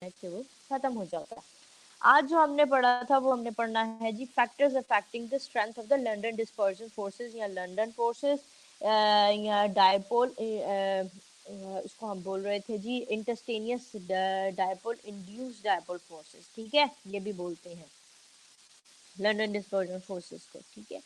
वो खत्म हो जाता है। आज जो हमने पढ़ा था वो हमने पढ़ना है जी factors affecting the strength of the London dispersion forces या लंदन फोर्सेस या डायपोल इसको हम बोल रहे थे जी instantaneous dipole induced dipole forces, ठीक है, ये भी बोलते हैं लंदन डिस्पर्जन फोर्सेस को, ठीक है।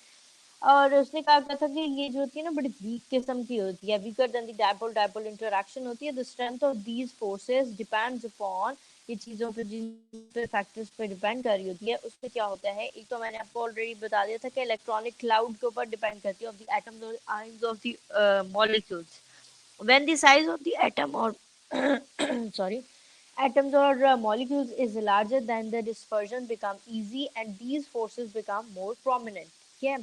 और उसने कहा था कि ये जो होती है ना बड़ी वीक किस्म की होती है, weaker then the dipole dipole interaction होती है। The strength of these forces depends upon, ये चीजों पे जिन पे फैक्टर्स पे डिपेंड कर रही होती है उस पे क्या होता है। एक तो मैंने आपको ऑलरेडी बता दिया था कि इलेक्ट्रॉनिक क्लाउड के ऊपर डिपेंड करती है ऑफ द एटम्स और ions of the molecules. When the size of the atom और sorry atoms or molecules is larger than the dispersion become easy and these forces become more prominent, ठीक है।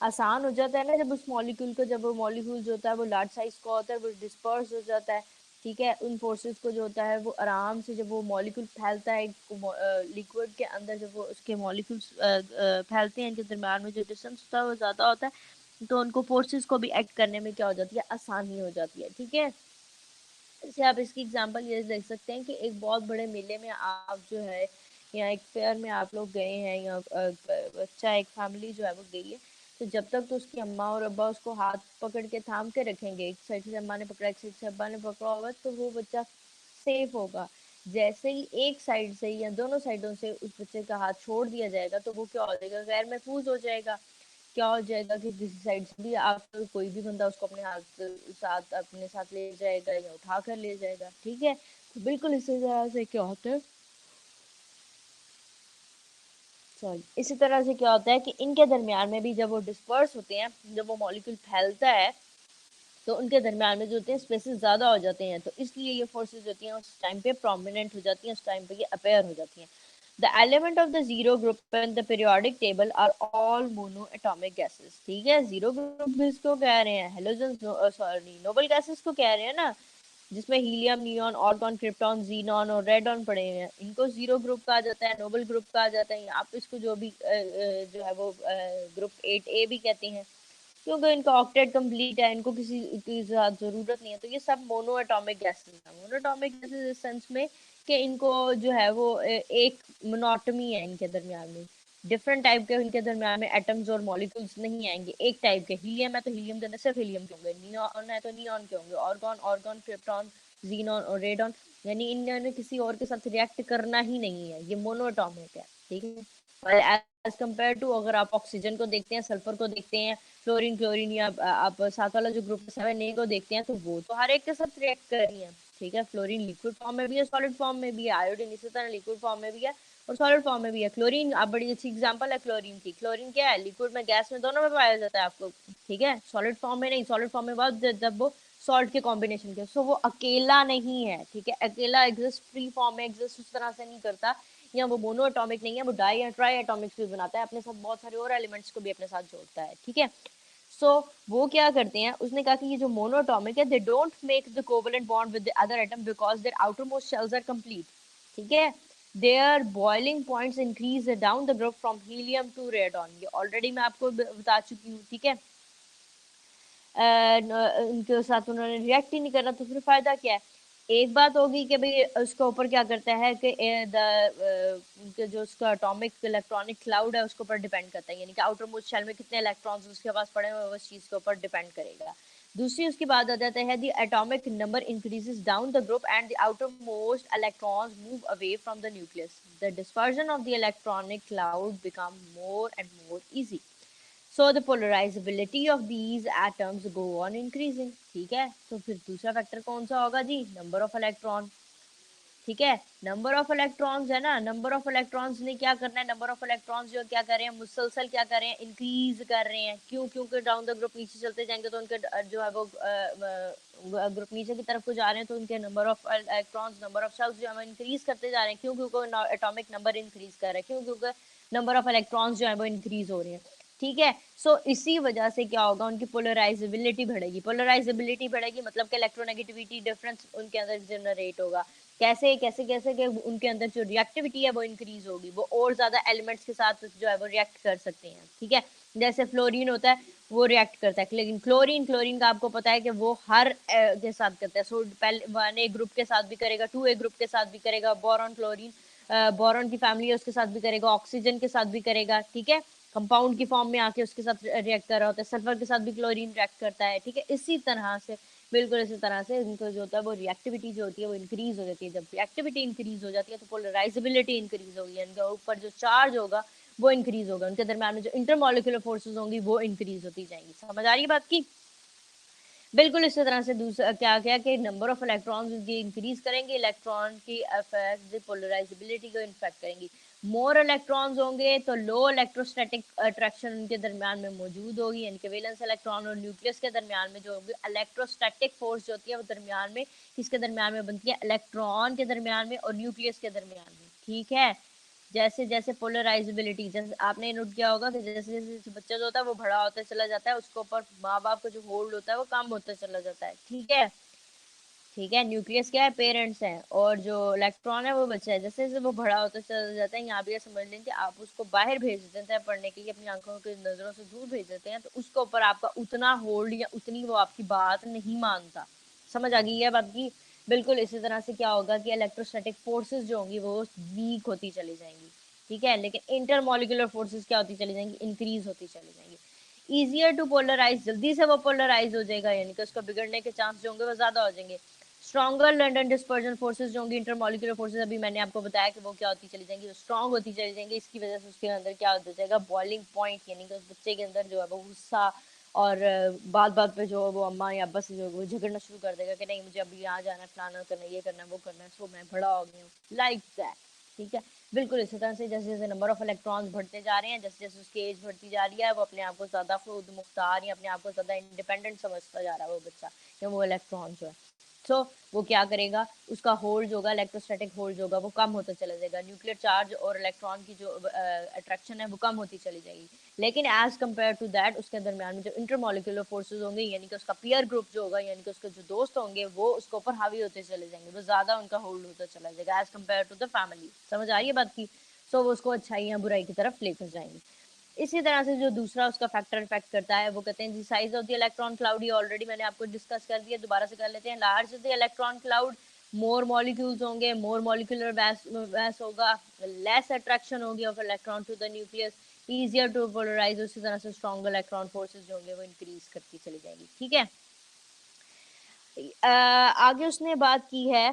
आसान हो जाता है ना जब उस मॉलिक्यूल को, जब वो मॉलिक्यूल जो होता है वो लार्ज साइज का होता है, वो डिस्पर्स हो जाता है, ठीक है। उन फोर्सेस को जो होता है वो आराम से, जब वो मॉलिक्यूल फैलता है लिक्विड के अंदर, जब वो उसके मॉलिक्यूल्स फैलते हैं, इनके दरम्यान में जो डिस्टेंस होता है वो ज़्यादा होता है, तो उनको फोर्सेस को भी एक्ट करने में क्या हो जाती है, आसानी हो जाती है, ठीक है। जैसे आप इसकी एग्जांपल ये देख सकते हैं कि एक बहुत बड़े मेले में आप जो है या एक फेयर में आप लोग गए हैं, या बच्चा एक फैमिली जो है वो गई है, तो जब तक तो उसकी अम्मा और अब्बा उसको हाथ पकड़ के थाम के रखेंगे, एक साइड से अम्मा ने पकड़ा एक साइड से अब्बा ने पकड़ा होगा, तो वो बच्चा सेफ होगा। जैसे ही एक साइड से या दोनों साइडों से उस बच्चे का हाथ छोड़ दिया जाएगा तो वो क्या हो जाएगा, गैर महफूज हो जाएगा। क्या हो जाएगा कि किसी साइड से भी आप कोई भी बंदा उसको अपने हाथ साथ अपने साथ ले जाएगा या उठा कर ले जाएगा, ठीक है। तो बिल्कुल इसी तरह से क्या होता है, सॉरी, इसी तरह से क्या होता है कि इनके दरमियान में भी जब वो डिस्पर्स होते हैं, जब वो मॉलिक्यूल फैलता है, तो उनके दरमियान में जो होते हैं स्पेसेस ज़्यादा हो जाते हैं, तो इसलिए ये फोर्सेस होती हैं उस टाइम पे प्रोमिनेंट हो जाती हैं, उस टाइम पे ये अपेयर हो जाती हैं। The element of the zero group in the periodic table are all mono atomic gases, ठीक है। जीरो ग्रुप भी इसको कह रहे हैं, हेलोजन सॉरी नोबल गैसेस को कह रहे हैं ना, जिसमें helium, neon, organ, krypton, xenon और रेडॉन पड़े हुए हैं, इनको जीरो ग्रुप कहा जाता है, नोबल ग्रुप कहा जाता है। आप इसको जो भी जो है वो ग्रुप 8A भी कहते हैं, क्योंकि इनका ऑक्टेट कंप्लीट है, इनको किसी की जरूरत नहीं है। तो ये सब मोनो एटॉमिक गैसेस हैं। मोनो एटॉमिक गैसेस इस सेंस में कि इनको जो है वो एक मोनोटमी है इनके दरमियान में, डिफरेंट टाइप के इनके दरमियान में एटम्स और मॉलिक्यूल्स नहीं आएंगे एक टाइप के। हीलियम है तो हीलियम के अंदर सिर्फ हीलियम के होंगे, नियॉन है तो नियॉन के होंगे, ऑर्गन ऑर्गन, क्रिप्टॉन, जीनॉन और रेडॉन, यानी इन्होंने किसी और के साथ रिएक्ट करना ही नहीं है, ये मोनो एटॉमिक है, ठीक है। एज कम्पेयर टू अगर आप ऑक्सीजन को देखते हैं, सल्फर को देखते हैं, फ्लोरीन क्लोरीन, या आप साथ वाला जो ग्रुप 7A को देखते हैं, तो वो तो हर एक के साथ रिएक्ट कर रही है, ठीक है। फ्लोरीन लिक्विड फॉर्म में भी है, सॉलिड फॉर्म में भी है, आयोडीन इसी तरह लिक्विड फॉर्म में भी है और सॉलिड फॉर्म में भी है। क्लोरीन आप बड़ी अच्छी एग्जांपल है क्लोरीन की। क्लोरीन क्या है, लिक्विड में, गैस में, दोनों में पाया जाता है आपको, ठीक है। सॉलिड फॉर्म में नहीं, सॉलिड फॉर्म में बाद जब वो सॉल्ट के कॉम्बिनेशन के, सो वो अकेला नहीं है, ठीक है। अकेला एग्जिस्ट फ्री फॉर्म में एग्जिस्ट उस तरह से नहीं करता, या वो मोनो एटॉमिक नहीं है, वो डाई या ट्राई एटॉमिक्स भी बनाता है, अपने साथ बहुत सारे और एलिमेंट्स को भी अपने साथ जोड़ता है, ठीक है। सो वो क्या करते हैं, उसने कहा कि ये जो मोनोटॉमिक है, they don't make the covalent bond with the other atom because their outermost shells are complete, ठीक है। Their boiling points increase down the group from helium to radon, ये ऑलरेडी मैं आपको बता चुकी हूँ, ठीक है। उनके साथ उन्होंने रिएक्ट ही नहीं करना, तो फिर फायदा क्या है। एक बात होगी कि भाई उसके ऊपर क्या करता है कि जो उसका एटॉमिक इलेक्ट्रॉनिक क्लाउड है उसके ऊपर डिपेंड करता है, यानी कि आउटर मोस्ट शेल में कितने इलेक्ट्रॉन्स उसके पास पड़े हुए उस चीज के ऊपर डिपेंड करेगा। दूसरी उसकी बात आ जाता है the atomic number increases down the group and the outer most electrons move away from the nucleus, the dispersion of the electronic cloud become more and more easy, so the polarizability of these atoms go on increasing, ठीक है। तो फिर दूसरा factor कौन सा होगा जी, number of electron, ठीक है। नंबर ऑफ इलेक्ट्रॉन्स है ना, नंबर ऑफ इलेक्ट्रॉन्स ने क्या करना है, नंबर ऑफ इलेक्ट्रॉन्स जो क्या कर रहे हैं, मुसलसल क्या कर रहे हैं, इंक्रीज कर रहे हैं। क्यों, क्योंकि डाउन द ग्रुप नीचे चलते जाएंगे तो उनके जो है वो ग्रुप नीचे की तरफ को जा रहे हैं, तो उनके number of electrons, number of shells जो है इंक्रीज करते जा रहे हैं। क्यों, क्योंकि एटॉमिक नंबर इंक्रीज कर रहा है। क्यों, क्योंकि नंबर ऑफ इलेक्ट्रॉन्स जो है वो इंक्रीज हो रहे हैं, ठीक है। सो इसी वजह से क्या होगा, उनकी पोलराइजेबिलिटी बढ़ेगी। पोलराइजेबिलिटी बढ़ेगी मतलब कि इलेक्ट्रोनेगेटिविटी डिफरेंस उनके अंदर जनरेट होगा। कैसे कैसे कैसे कि उनके अंदर जो रिएक्टिविटी है वो इंक्रीज होगी, वो और ज्यादा एलिमेंट्स के साथ जो है वो रिएक्ट कर सकते हैं, ठीक है। जैसे फ्लोरीन होता है, वो रिएक्ट करता है। लेकिन क्लोरीन क्लोरीन का आपको पता है कि वो हर के साथ करता है। सो पहले 1A ग्रुप के साथ भी करेगा, 2A ग्रुप के साथ भी करेगा, बोरॉन क्लोरीन बोरॉन की फैमिली है उसके साथ भी करेगा, ऑक्सीजन के साथ भी करेगा, ठीक है, कंपाउंड की फॉर्म में आके उसके साथ रिएक्ट कर रहा होता है। सल्फर के साथ भी क्लोरीन रिएक्ट करता है, ठीक है। इसी तरह से बिल्कुल इसी तरह से इनको जो होता है वो रिएक्टिविटी जो होती है वो इंक्रीज हो जाती है। जब रिएक्टिविटी इंक्रीज हो जाती है तो पोलराइजेबिलिटी इंक्रीज होगी, इनके ऊपर जो चार्ज होगा वो इंक्रीज होगा, उनके दरम्यान में जो इंटरमोलिकुलर फोर्सेस होंगी वो इंक्रीज होती जाएंगी। समझ आ रही है बात की? बिल्कुल इसी तरह से दूसरा क्या क्या कि नंबर ऑफ इलेक्ट्रॉन्स ये इंक्रीज करेंगे, इलेक्ट्रॉन की अफेक्ट पोलराइजेबिलिटी को इन्फेक्ट करेंगी। मोर इलेक्ट्रॉन्स होंगे तो लो इलेक्ट्रोस्टैटिक अट्रैक्शन उनके दरमियान में मौजूद होगी, यानी कि वैलेंस इलेक्ट्रॉन और न्यूक्लियस के दरमियान में जो होगी इलेक्ट्रोस्टैटिक फोर्स जो होती है वो दरमियान में किसके दरमियान में बनती है, इलेक्ट्रॉन के दरमियान में और न्यूक्लियस के दरमियान में, ठीक है। जैसे जैसे पोलराइजेबिलिटी, जैसे आपने नोट किया होगा कि जैसे जैसे बच्चा जो होता है वो बड़ा होता चला जाता है, उसके ऊपर माँ बाप का जो होल्ड होता है वो कम होता चला जाता है, ठीक है। ठीक है, न्यूक्लियस क्या है, पेरेंट्स हैं, और जो इलेक्ट्रॉन है वो बच्चा है। जैसे जैसे वो बड़ा होता चला जाता है, यहाँ भी समझ लें कि आप उसको बाहर भेज देते हैं पढ़ने के लिए, अपनी आंखों की नजरों से दूर भेज देते हैं, तो उसके ऊपर आपका उतना होल्ड या उतनी वो आपकी बात नहीं मानता। समझ आ गई है बात की? बिल्कुल इसी तरह से क्या होगा कि इलेक्ट्रोस्टैटिक फोर्सेस जो होंगी वो वीक होती चली जाएंगी, ठीक है, लेकिन इंटरमोलिकुलर फोर्सेस क्या होती चली जाएंगी, इंक्रीज होती चली जाएंगी। ईजियर टू पोलराइज, जल्दी से वो पोलराइज हो जाएगा, यानी कि उसको बिगड़ने के चांस जो होंगे वो ज्यादा हो जाएंगे। स्ट्रॉन्गर लंडन डिस्पर्जन फोर्सेस जो होंगी, इंटरमोलिकुलर फोर्सेस, अभी मैंने आपको बताया कि वो क्या होती चली जाएंगी, वो स्ट्रॉन्ग होती चली जाएंगी। इसकी वजह से उसके अंदर क्या हो जाएगा, बॉइलिंग पॉइंट, यानी कि उस बच्चे के अंदर जो है वो गुस्सा और बात बात पे जो है वो अम्मा या अब्बा से जो है वो झगड़ना शुरू कर देगा कि नहीं मुझे अभी यहाँ जाना है, फलाना करना है, ये करना है, वो करना है, सो मैं बड़ा हो गया हूँ, लाइक दैट, ठीक है। बिल्कुल इसी तरह से जैसे जैसे नंबर ऑफ इलेक्ट्रॉन्स बढ़ते जा रहे हैं, जैसे जैसे उसकी एज बढ़ती जा रही है, वो अपने आप को ज्यादा खुद मुख्तार या अपने आप को ज्यादा इंडिपेंडेंट समझता जा रहा है वो बच्चा, या वो इलेक्ट्रॉन जो है। सो वो क्या करेगा, उसका होल्ड जो होगा, इलेक्ट्रोस्टैटिक होल्ड जो होगा वो कम होता चला जाएगा, न्यूक्लियर चार्ज और इलेक्ट्रॉन की जो अट्रैक्शन है वो कम होती चली जाएगी। लेकिन एज कम्पेयर टू दैट उसके दरमियान में जो इंटरमोलिकुलर फोर्सेज होंगे, यानी कि उसका पीयर ग्रुप जो होगा, यानी कि उसके जो दोस्त होंगे वो उसके ऊपर हावी होते चले जाएंगे, वो ज्यादा उनका होल्ड होता चला जाएगा as compare to the family. समझ आ रही है बात की? सो वो उसको अच्छाई या बुराई की तरफ लेकर जाएंगे। इसी तरह से जो दूसरा उसका फैक्टर इफेक्ट करता है वो कहते हैं जी size of the electron cloud, ये ऑलरेडी मैंने आपको डिस्कस कर दिया, दोबारा से कर लेते हैं। Large the electron cloud, more molecules होंगे, मोर मॉलिक्यूलर वैस होगा, लेस अट्रैक्शन होगी of electron to the nucleus, easier to polarise, उसी तरह से स्ट्रॉन्ग इलेक्ट्रॉन फोर्सेस जो होंगे वो इंक्रीज करती चली जाएंगी, ठीक है। आगे उसने बात की है,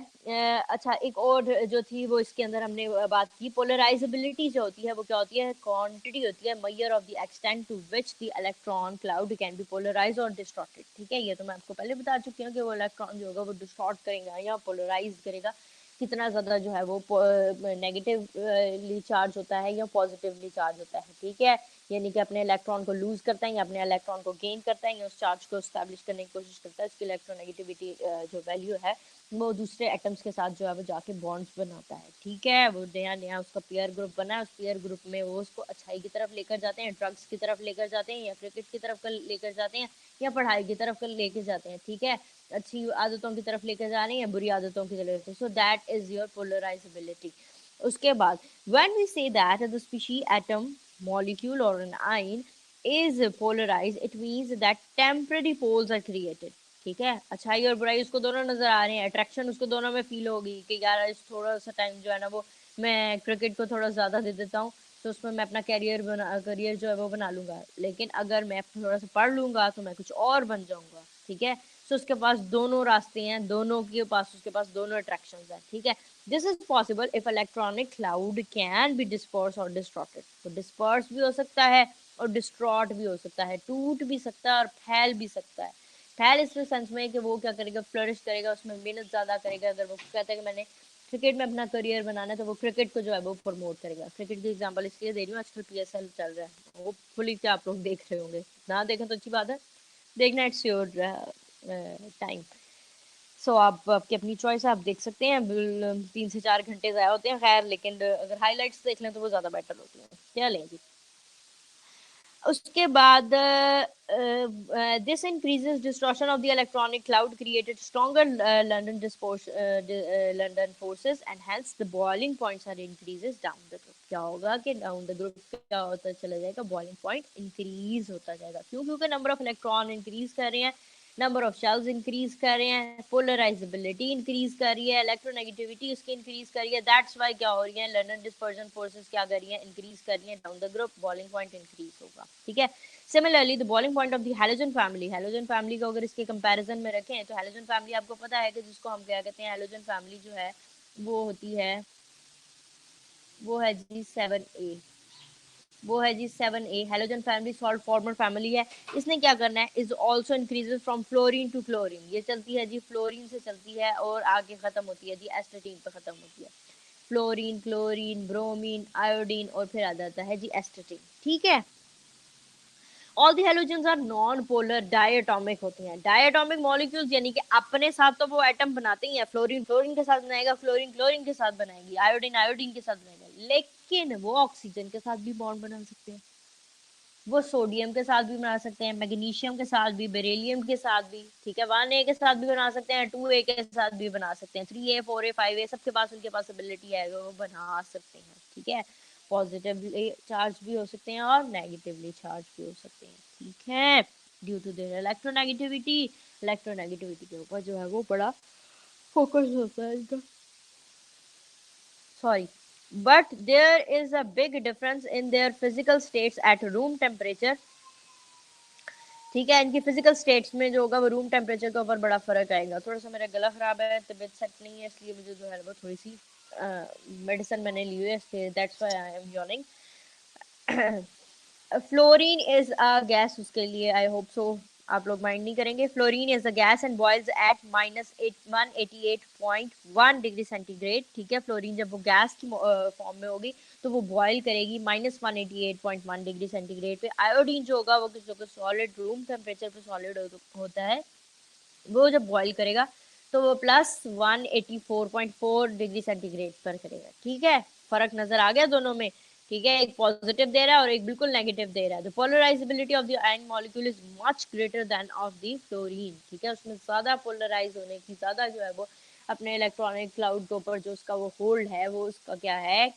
अच्छा एक और जो थी वो इसके अंदर हमने बात की, पोलराइजेबिलिटी जो होती है वो क्या होती है, क्वांटिटी होती है, measure of the extent to which the electron cloud can be polarise और डिस्टॉर्टेड, ठीक है। ये तो मैं आपको पहले बता चुकी हूँ कि वो इलेक्ट्रॉन जो होगा वो डिस्टॉर्ट करेगा या पोलराइज करेगा, कितना ज्यादा जो है वो नेगेटिवली चार्ज होता है या पॉजिटिवली चार्ज होता है, ठीक है। यानी कि अपने इलेक्ट्रॉन को लूज करता है या अपने इलेक्ट्रॉन को गेन करता है या उस चार्ज को स्टैब्लिश करने की कोशिश करता है, उसकी इलेक्ट्रोनेगेटिविटी जो वैल्यू है वो दूसरे एटम्स के साथ जो है वो जाके बॉन्ड्स बनाता है, ठीक है। वो नया नया उसका पेयर ग्रुप बना है, उस पेयर ग्रुप में वो उसको अच्छाई की तरफ लेकर जाते हैं, ड्रग्स की तरफ लेकर जाते हैं, या क्रिकेट की तरफ लेकर जाते हैं, या पढ़ाई की तरफ लेकर जाते हैं, ठीक है। अच्छी आदतों की तरफ लेकर जा रहे हैं या बुरी आदतों की तरफ, so that is your polarisability. उसके बाद when we say that the species atom molecule or an ion is polarized, it means that temporary poles are created, ठीक है। अच्छाई और बुराई उसको दोनों नजर आ रहे हैं, अट्रैक्शन उसको दोनों में फील होगी कि यार इस थोड़ा सा टाइम जो है ना वो मैं क्रिकेट को थोड़ा ज्यादा दे देता हूँ, तो उसमें मैं अपना करियर जो है वो बना लूंगा, लेकिन अगर मैं थोड़ा सा पढ़ लूंगा तो मैं कुछ और बन जाऊंगा, ठीक है। सो उसके पास दोनों रास्ते हैं, दोनों के पास उसके पास दोनों अट्रैक्शंस हैं, ठीक है। This is possible if electronic cloud can B disperse और डिस्ट्रॉटेड, तो डिस्पर्स भी हो सकता है और डिस्ट्रॉट भी हो सकता है, टूट भी सकता है और फैल भी सकता है। फैल इस सेंस में कि वो क्या करेगा, फ्लरिश करेगा, उसमें मेहनत ज्यादा करेगा। अगर वो कहता है कि मैंने क्रिकेट में अपना करियर बनाना है तो वो क्रिकेट को जो है वो प्रमोट करेगा। क्रिकेट की एग्जांपल इसलिए दे रही हूँ, आजकल PSL चल रहा है, वो फुली क्या आप लोग देख रहे होंगे, ना देखें तो अच्छी बात है, देखना इट्स योर टाइम। सो आप आपकी अपनी चॉइस है, आप देख सकते हैं, 3 से 4 घंटे ज़ाया होते हैं खैर, लेकिन अगर हाईलाइट्स देख लें तो वो ज़्यादा बेटर होती है। क्या लेंगे? उसके बाद this increases distortion of the electronic cloud created stronger London forces and hence the boiling points are increases down the group. क्या होगा कि डाउन द ग्रुप क्या होता चला जाएगा, बॉइलिंग पॉइंट इंक्रीज होता जाएगा। क्यों? क्योंकि नंबर ऑफ इलेक्ट्रॉन इंक्रीज कर रहे हैं, नंबर ऑफ शेल्स इंक्रीज कर रहे हैं, पोलराइजेबिलिटी इंक्रीज कर रही है, इलेक्ट्रोनेगेटिविटी उसकी इंक्रीज कर रही है। दैट्स वाई क्या हो रही है, लंदन डिस्पर्जन फोर्सेस क्या कर रही है, इंक्रीज कर रही है down the group, boiling point increase होगा। ठीक है। Similarly the boiling point of the halogen family को अगर इसके कंपैरिजन में रखें तो हैलोजन फैमिली आपको पता है कि जिसको हम क्या कहते हैं, हैलोजन फैमिली जो है वो होती है, वो है जी 7A। वो है G 7A, halogen family salt former family है। इसने क्या करना है, is also increases from fluorine to chlorine. ये चलती है जी फ्लोरीन से चलती है और आगे खत्म होती है जी एस्टेटीन पे खत्म होती है। फ्लोरीन, क्लोरीन, ब्रोमीन, आयोडीन और फिर आ जाता है जी एस्टेटीन। ठीक है। All the halogens are non polar diatomic होते हैं। डायटोमिक मॉलिक्यूल्स यानी कि अपने साथ तो वो एटम बनाते ही हैं, फ्लोरीन फ्लोरीन के साथ बनाएगा, क्लोरीन क्लोरीन के साथ बनाएगी, आयोडीन आयोडीन के साथ बनाएगा, लेकिन वो ऑक्सीजन के साथ भी बॉन्ड बना सकते हैं, वो सोडियम के साथ भी बना सकते हैं, मैग्नीशियम के साथ भी, बेरिलियम के साथ भी। ठीक है। 1A के साथ भी बना सकते हैं, 2A के साथ भी बना सकते हैं, 3A 4A 5A सबके पास उनके पास एबिलिटी है, वो बना सकते हैं। ठीक है। पॉजिटिवली चार्ज भी हो सकते हैं और नेगेटिवली चार्ज भी हो सकते हैं। ठीक है। ड्यू टू देयर इलेक्ट्रोनेगेटिविटी के ऊपर जो है वो बड़ा फोकस होता है इनका। Sorry, but there is a big difference in their physical states at room temperature। ठीक है। इनकी फिजिकल स्टेट्स में जो होगा वो रूम टेम्परेचर के ऊपर बड़ा फर्क आएगा। थोड़ा सा मेरा गला खराब है, तबीयत सेट नहीं है, इसलिए मुझे जो है वो थोड़ी सी मेडिसिन मैंने ली हुई है, इसलिए that's why I am yawning. Fluorine is a gas, उसके लिए आई होप सो आप लोग माइंड नहीं करेंगे। Fluorine is a gas and boils at -188.1 degree centigrade. ठीक है। फ्लोरीन जब वो गैस की फॉर्म में होगी तो वो बॉयल करेगी -188.1 डिग्री सेंटीग्रेड पे। आयोडीन जो होगा वो किसी सॉलिड रूम टेम्परेचर पे सॉलिड होता है, वो जब बॉईल करेगा तो वो +184.4 डिग्री सेंटीग्रेड पर करेगा। ठीक है। फर्क नजर आ गया दोनों में। ठीक है। एक पॉजिटिव दे रहा है और एक बिल्कुल नेगेटिव दे रहा है। The polarisability of the ion molecule is much greater than of the fluorine. ठीक है। उसमें ज्यादा पोलराइज होने की, ज्यादा जो है वो अपने इलेक्ट्रॉनिक क्लाउड के ऊपर जो उसका वो होल्ड है वो उसका क्या है,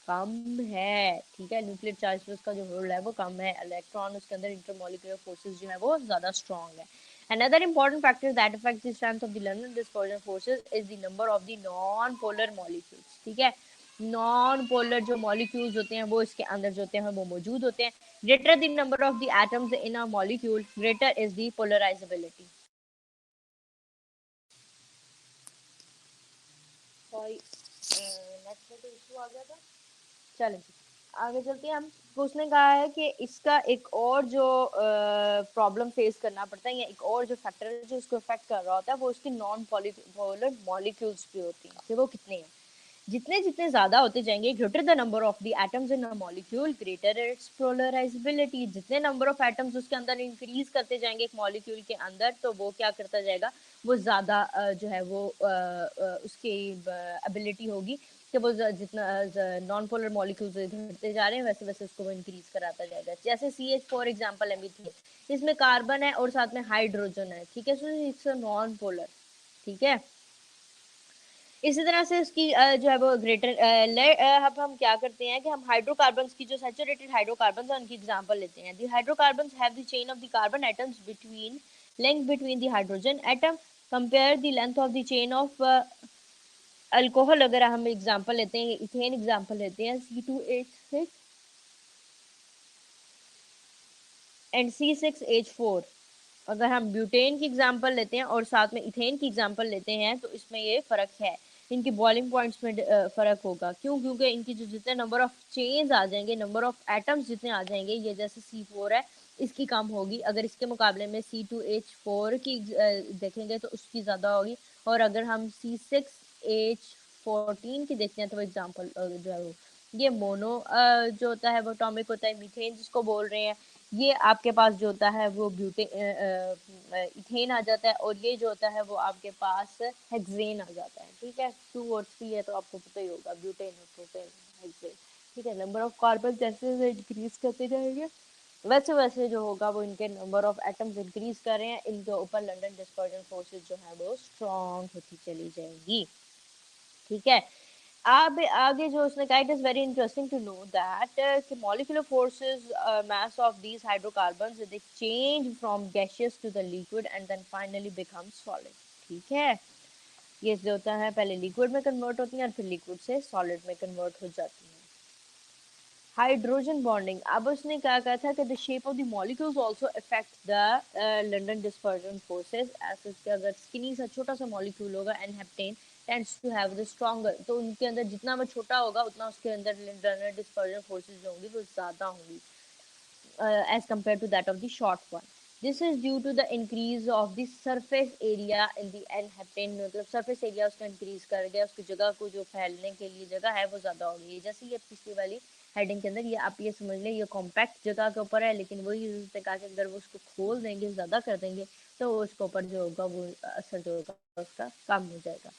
कम है। ठीक है। न्यूक्लियर चार्ज पे उसका जो होल्ड है वो कम है, इलेक्ट्रॉन उसके अंदर इंटरमॉलिक्यूलर फोर्सेस जो है वो ज्यादा स्ट्रॉन्ग है। Another important factor that affects the strength of the London dispersion forces is the number of the non-polar molecules। ठीक है। नॉन पोलर जो मॉलिक्यूल्स होते हैं वो इसके अंदर जो होते हैं वो मौजूद होते हैं। Greater the number of the atoms in a molecule, greater is the polarisability. Sorry, net में तो इशू आ गया था। चलें आगे चलते हैं हम। तो उसने कहा है कि इसका एक और जो प्रॉब्लम फेस करना पड़ता है, या एक और जो फैक्टर है जो इसको इफेक्ट कर रहा होता है, वो उसकी नॉन पोलर मॉलिक्यूल्स भी होती हैं। कि वो कितने हैं, जितने जितने ज्यादा होते जाएंगे, greater the number of the atoms in a molecule greater it's polarisability. जितने नंबर ऑफ एटम्स उसके अंदर इंक्रीज करते जाएंगे एक मॉलिक्यूल के अंदर, तो वो क्या करता जाएगा, वो ज्यादा जो है वो उसकी एबिलिटी होगी कि वो जितना नॉन पोलर मॉलिक्यूल्स घटते जा रहे हैं वैसे वैसे उसको वो इंक्रीज कराता जाएगा। जैसे CH फॉर एग्जाम्पल है मीथेन, इसमें कार्बन है और साथ में हाइड्रोजन है। ठीक है। So it's non polar. ठीक है। इसी तरह से उसकी जो है वो ग्रेटर अब हम क्या करते हैं कि हम हाइड्रोकार्बन्स की जो सैचुरेटेड हाइड्रोकार्बन्स है उनकी एग्जांपल लेते हैं। The hydrocarbons have the chain of the carbon atoms between length between the hydrogen atom, compare the length of the chain of alcohol. अगर हम एग्जांपल लेते हैं, इथेन एग्जांपल लेते हैं, C2H6 एंड C6H4। अगर हम ब्यूटेन की एग्जांपल लेते हैं और साथ में इथेन की एग्जांपल लेते हैं तो इसमें ये फर्क है, इनकी बॉइलिंग पॉइंट्स में फर्क होगा। क्यों? क्योंकि इनकी जो जितने नंबर ऑफ चेन्स आ जाएंगे, नंबर ऑफ एटम्स जितने आ जाएंगे, ये जैसे C4 है इसकी कम होगी, अगर इसके मुकाबले में C2H4 की देखेंगे तो उसकी ज़्यादा होगी। और अगर हम C6H14 की देखते हैं तो एग्जाम्पल जो है वो ये मोनो जो होता है वो टॉमिक होता है, मीथेन जिसको बोल रहे हैं, ये आपके पास जो होता है वो ब्यूटे इथेन आ जाता है, और ये जो होता है वो आपके पास हेक्सेन आ जाता है। ठीक है। 2 और 3 है तो आपको पता ही होगा, ब्यूटेन और प्रोपेन, हेक्सेन। ठीक है। नंबर ऑफ कार्बन जैसे जैसे इंक्रीज करते जाएंगे वैसे वैसे जो होगा वो इनके नंबर ऑफ एटम्स इंक्रीज कर रहे हैं, इनके ऊपर लंदन डिस्पर्जन फोर्सेस जो है वो स्ट्रॉन्ग होती चली जाएंगी। ठीक है, अब आगे जो उसने कहा, it is very interesting to know that molecular forces mass of these hydrocarbons they change from gaseous to the liquid and then finally become solid. ठीक है, ये जो होता है पहले लिक्विड में कन्वर्ट होती है और फिर लिक्विड से सॉलिड में कन्वर्ट हो जाती है। हाइड्रोजन बॉन्डिंग, अब उसने क्या कहा था कि the shape of the molecules also affect the London dispersion forces. ऐसे कि अगर स्किनी सा छोटा सा मॉलिक्यूल होगा and heptane tends to have the stronger, तो उनके अंदर जितना वो छोटा होगा उतना उसके अंदर लंदन डिस्पर्जन फोर्सेस जो होंगी वो ज्यादा होंगी as compared to that of the short one. This is due to the increase of the surface area in the inhabitant, मतलब surface area उसका increase कर गया, उसकी जगह को जो फैलने के लिए जगह है वो ज़्यादा हो गई। जैसे ये पिछली वाली हेडिंग के अंदर ये आप ये समझ लें, ये कॉम्पैक्ट जगह के ऊपर है, लेकिन वही उसने कहा कि अगर वो उसको खोल देंगे, ज़्यादा कर देंगे, तो उसके ऊपर जो होगा वो असर जो होगा उसका कम हो जाएगा।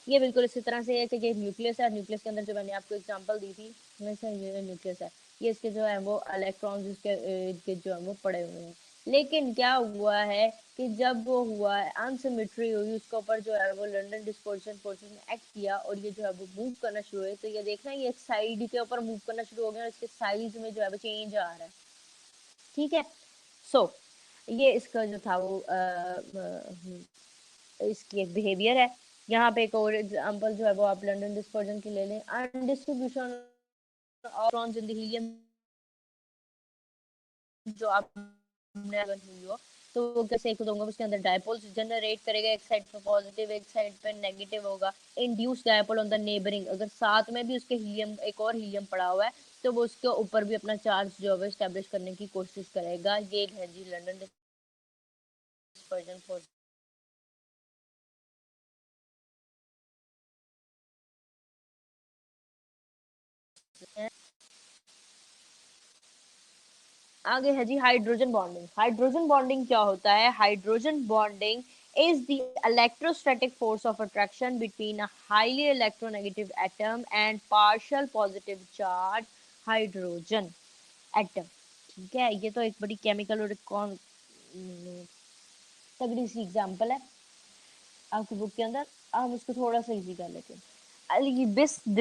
ये बिल्कुल इसी तरह से है कि ये न्यूक्लियस है, न्यूक्लियस के अंदर जो मैंने आपको एग्जांपल दी थी, वैसे ये न्यूक्लियस है, ये इसके जो है वो इलेक्ट्रॉन्स इसके के जो है वो पड़े हुए हैं। लेकिन क्या हुआ है कि जब वो हुआ है अनसिमेट्री हुई, उसके ऊपर जो है वो लंदन डिस्पर्जन फोर्सेस ने एक्ट किया और ये जो है वो मूव करना शुरू हुए, तो ये देखना ये एक साइड के ऊपर मूव करना शुरू हो गया और इसके साइज में जो है वो चेंज आ रहा है। ठीक है, सो ये इसका जो था वो इसकी एक बिहेवियर है। यहाँ पे एक और एग्जांपल जो है वो आप लंदन डिस्पर्जन की ले लें, undistribution of electrons in the helium, जो आपने अगर हुई हो तो वो कैसे एक दूंगा, उसके अंदर डायपोल्स जनरेट करेगा, एक साइड पे पॉजिटिव एक साइड पे नेगेटिव होगा। Induce dipole on the neighbouring, अगर साथ में भी उसके हीलियम एक और हीलियम पड़ा हुआ है तो वो उसके ऊपर भी अपना चार्ज जो है स्टैब्लिश करने की कोशिश करेगा। ये है जी लंदन डिस्पर्जन फोर्स। आगे है जी हाइड्रोजन बॉन्डिंग। हाइड्रोजन बॉन्डिंग क्या होता है? Hydrogen bonding is the electrostatic force of attraction between a highly electronegative atom and partial positive charge hydrogen atom। ठीक है, ये तो एक बड़ी केमिकल और तगड़ी सी एग्जांपल है आपकी बुक के अंदर। हम उसको थोड़ा सा इजी कर लेते हैं।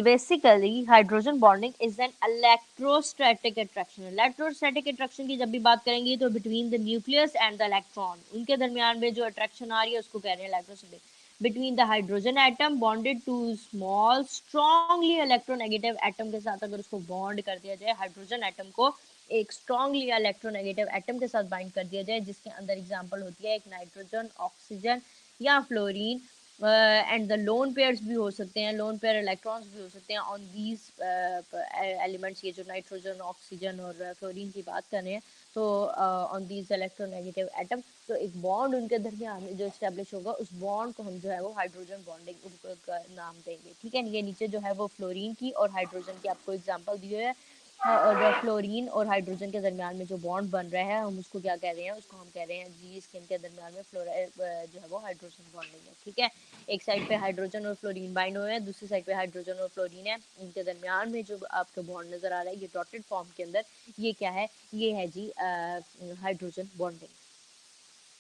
Basically hydrogen bonding is an electrostatic attraction. Electrostatic attraction की जब भी बात करेंगे तो between the nucleus and the electron, उनके दरमियान में जो अट्रैक्शन आ रही है उसको कह रहे हैं electrostatic. Between the hydrogen atom bonded to small strongly electronegative atom के साथ अगर उसको बॉन्ड कर दिया जाए, हाइड्रोजन एटम को एक स्ट्रॉन्गली इलेक्ट्रोनेगेटिव एटम के साथ बाइंड कर दिया जाए, जिसके अंदर एग्जांपल होती है एक नाइट्रोजन, ऑक्सीजन या fluorine, and the lone pairs भी हो सकते हैं, लोन पेयर इलेक्ट्रॉन्स भी हो सकते हैं ऑन दीज एलिमेंट्स। ये जो नाइट्रोजन, ऑक्सीजन और फ्लोरीन की बात कर रहे हैं, तो ऑन दीज इलेक्ट्रोनेगेटिव एटम, तो एक बॉन्ड उनके दरमियान जो स्टेब्लिश होगा उस बॉन्ड को हम जो है वो हाइड्रोजन बॉन्डिंग का नाम देंगे। ठीक है, ये नीचे जो है वो फ्लोरीन की और हाइड्रोजन की आपको एग्जांपल दिए है। और फ्लोरीन और हाइड्रोजन के दरमियान में जो बॉन्ड बन रहा है हम उसको क्या कह रहे हैं? उसको हम कह रहे हैं जी स्किन के दरमियान में फ्लोराइड जो है वो हाइड्रोजन बॉन्डिंग है। ठीक है, एक साइड पे हाइड्रोजन और फ्लोरीन बाइंड हुए हैं, दूसरी साइड पे हाइड्रोजन और फ्लोरीन है, उनके दरमियान में जो आपको बॉन्ड नजर आ रहा है ये डॉटेड फॉर्म के अंदर, ये क्या है? ये है जी हाइड्रोजन बॉन्डिंग।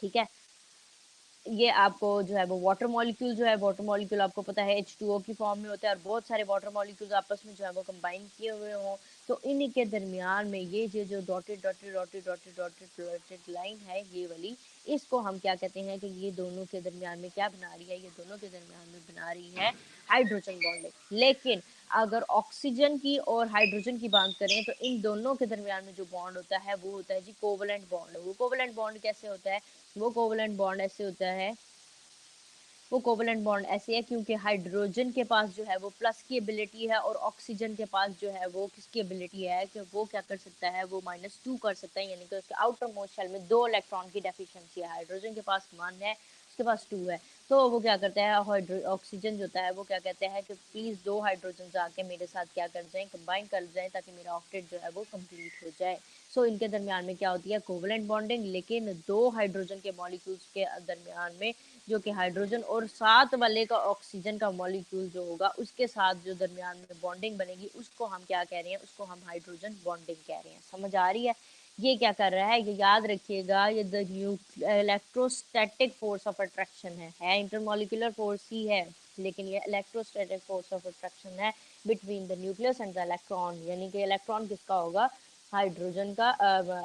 ठीक है, ये आपको जो है वो वाटर मॉलिक्यूल जो है, वाटर मॉलिक्यूल आपको पता है H2O की फॉर्म में होता है और बहुत सारे वाटर मॉलिक्यूल्स आपस में जो है वो कंबाइन किए हुए हों, तो इन्हीं के दरमियान में ये जो dotted dotted dotted dotted dotted dotted line है ये वाली, इसको हम क्या कहते हैं कि ये दोनों के दरमियान में क्या बना रही है? ये दोनों के दरमियान में बना रही है हाइड्रोजन बॉन्डिंग। लेकिन अगर ऑक्सीजन की और हाइड्रोजन की बात करें तो इन दोनों के दरमियान में जो बॉन्ड होता है वो होता है जी कोवलेंट बॉन्ड। वो कोवलेंट बॉन्ड कैसे होता है? वो कोवलेंट बॉन्ड ऐसे होता है, वो कोवलेंट बॉन्ड ऐसे है क्योंकि हाइड्रोजन के पास जो है वो प्लस की एबिलिटी है और ऑक्सीजन के पास जो है वो किसकी एबिलिटी है कि वो क्या कर सकता है? वो -2 कर सकता है, यानी कि उसके आउटर मोस्ट शेल में 2 इलेक्ट्रॉन की डेफिशिएंसी है। हाइड्रोजन के पास 1 है, उसके पास 2 है, तो वो क्या करता है? ऑक्सीजन जो होता है वो क्या कहता है कि प्लीज 2 हाइड्रोजन आके मेरे साथ क्या कर जाएं? कंबाइन कर जाएं, ताकि मेरा ऑक्टेट जो है वो कंप्लीट हो जाए। सो इनके दरमियान में क्या होती है? Covalent bonding. लेकिन 2 हाइड्रोजन के मॉलिक्यूल्स के दरमियान में जो कि हाइड्रोजन और साथ वाले का ऑक्सीजन का मॉलिक्यूल जो होगा उसके साथ जो दरमियान में बॉन्डिंग बनेगी उसको हम क्या कह रहे हैं? उसको हम हाइड्रोजन बॉन्डिंग कह रहे हैं। समझ आ रही है? ये क्या कर रहा है, ये याद रखिएगा, ये the electrostatic force of attraction है इंटरमोलिकुलर फोर्स ही है, लेकिन ये इलेक्ट्रोस्टैटिक फोर्स ऑफ अट्रैक्शन है between the nucleus and the electron, यानी कि इलेक्ट्रॉन किसका होगा, हाइड्रोजन का,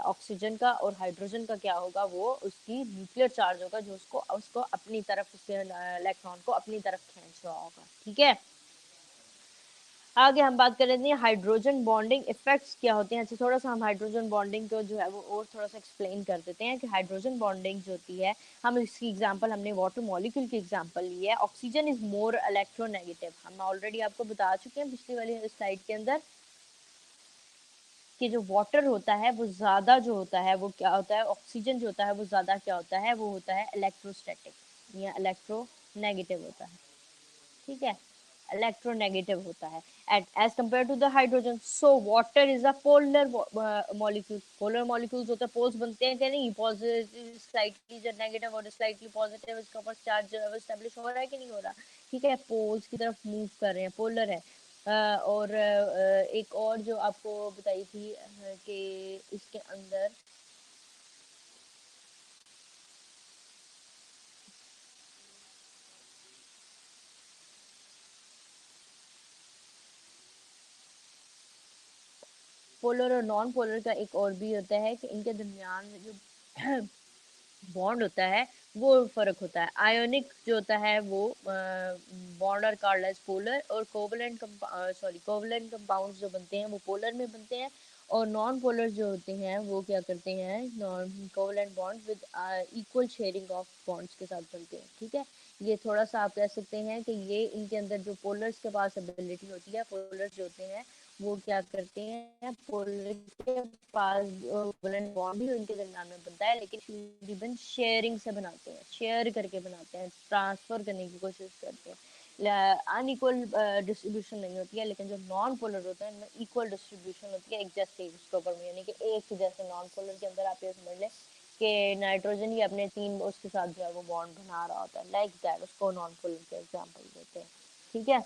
ऑक्सीजन का, और हाइड्रोजन का क्या होगा, वो उसकी न्यूक्लियर चार्ज होगा जो उसको उसको अपनी तरफ, उसके इलेक्ट्रॉन को अपनी तरफ खींच रहा होगा, ठीक है। आगे हम बात कर लेते हैं हाइड्रोजन बॉन्डिंग इफेक्ट्स क्या होते हैं। अच्छा, थोड़ा सा हम हाइड्रोजन बॉन्डिंग को जो है वो और थोड़ा सा एक्सप्लेन कर देते हैं कि हाइड्रोजन बॉन्डिंग जो होती है, हम इसकी एग्जांपल, हमने वाटर मॉलिक्यूल की एग्जांपल ली है। ऑक्सीजन इज मोर इलेक्ट्रोनेगेटिव, हम ऑलरेडी आपको बता चुके हैं पिछली वाली स्लाइड के अंदर कि जो वाटर होता है वो ज्यादा जो होता है वो क्या होता है, ऑक्सीजन जो होता है वो ज्यादा क्या होता है, वो होता है इलेक्ट्रोस्टैटिक या इलेक्ट्रोनेगेटिव होता है, ठीक है, इलेक्ट्रोनेगेटिव होता है as compare to the hydrogen. So water is a polar molecule, polar molecules होते हैं, पोल्स बनते हैं कि नहीं, पॉजिटिव स्लाइटली जो नेगेटिव और स्लाइटली पॉजिटिव, इसका ऊपर चार्ज जो है वो एस्टेब्लिश हो रहा है कि नहीं हो रहा, ठीक है, पोल्स की तरफ मूव कर रहे हैं, पोलर है। और एक और जो आपको बताई थी कि इसके अंदर पोलर और नॉन पोलर का एक और भी होता है कि इनके दरमियान में जो बॉन्ड होता है वो फर्क होता है। आयोनिक जो होता है वो बॉन्ड और कॉल्ड एज पोलर, और कोवलेंट कोवलेंट कंपाउंड्स जो बनते हैं वो पोलर में बनते हैं, और नॉन पोलर जो होते हैं वो क्या करते हैं, non covalent bond with equal sharing of bonds के साथ बनते हैं, ठीक है। ये थोड़ा सा आप कह सकते हैं कि ये इनके अंदर जो पोलर्स के पास एबिलिटी होती है, पोलर्स जो होते हैं वो क्या करते हैं, पोलर के पास कोवलेंट बॉन्ड भी उनके दरमियान में बनता है, लेकिन तकरीबन शेयरिंग से बनाते हैं, शेयर करके बनाते हैं, ट्रांसफर करने की कोशिश करते हैं। अनइक्वल डिस्ट्रीब्यूशन नहीं होती है, लेकिन जो नॉन पोलर होते हैं उनमें इक्वल डिस्ट्रीब्यूशन होती है एक जैसे उसके ऊपर में, यानी कि एक जैसे नॉन पोलर के अंदर आप ये समझ लें कि नाइट्रोजन ही अपने तीन उसके साथ जो है वो बॉन्ड बना रहा होता है, लाइक दैट, उसको नॉन पोलर के एग्जाम्पल देते हैं, ठीक है।